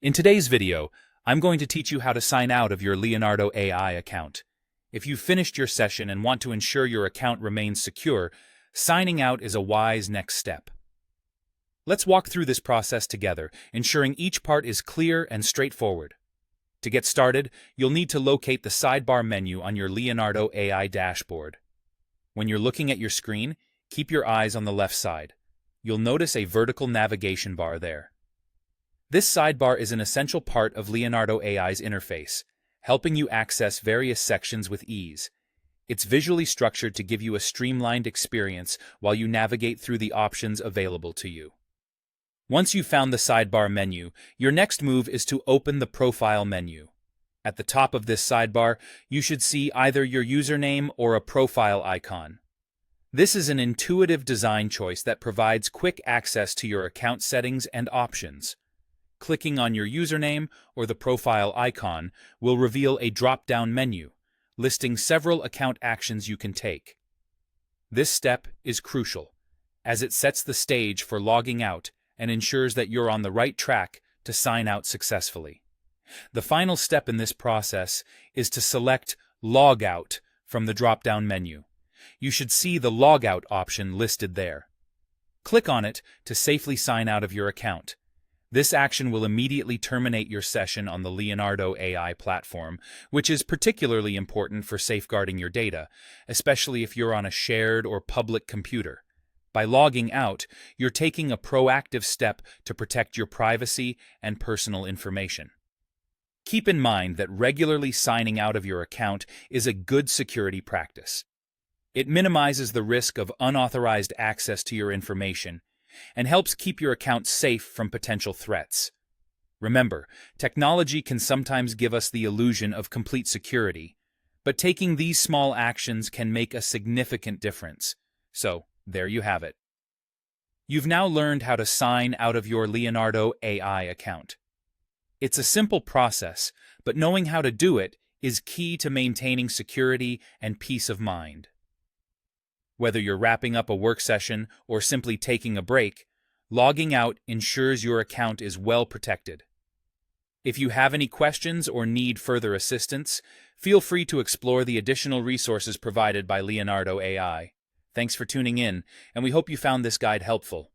In today's video, I'm going to teach you how to sign out of your Leonardo AI account. If you've finished your session and want to ensure your account remains secure, signing out is a wise next step. Let's walk through this process together, ensuring each part is clear and straightforward. To get started, you'll need to locate the sidebar menu on your Leonardo AI dashboard. When you're looking at your screen, keep your eyes on the left side. You'll notice a vertical navigation bar there. This sidebar is an essential part of Leonardo AI's interface, helping you access various sections with ease. It's visually structured to give you a streamlined experience while you navigate through the options available to you. Once you've found the sidebar menu, your next move is to open the profile menu. At the top of this sidebar, you should see either your username or a profile icon. This is an intuitive design choice that provides quick access to your account settings and options. Clicking on your username or the profile icon will reveal a drop-down menu, listing several account actions you can take. This step is crucial, as it sets the stage for logging out and ensures that you're on the right track to sign out successfully. The final step in this process is to select Log Out from the drop-down menu. You should see the Logout option listed there. Click on it to safely sign out of your account. This action will immediately terminate your session on the Leonardo AI platform, which is particularly important for safeguarding your data, especially if you're on a shared or public computer. By logging out, you're taking a proactive step to protect your privacy and personal information. Keep in mind that regularly signing out of your account is a good security practice. It minimizes the risk of unauthorized access to your information and helps keep your account safe from potential threats. Remember, technology can sometimes give us the illusion of complete security, but taking these small actions can make a significant difference. So, there you have it. You've now learned how to sign out of your Leonardo AI account. It's a simple process, but knowing how to do it is key to maintaining security and peace of mind. Whether you're wrapping up a work session or simply taking a break, logging out ensures your account is well protected. If you have any questions or need further assistance, feel free to explore the additional resources provided by Leonardo AI. Thanks for tuning in, and we hope you found this guide helpful.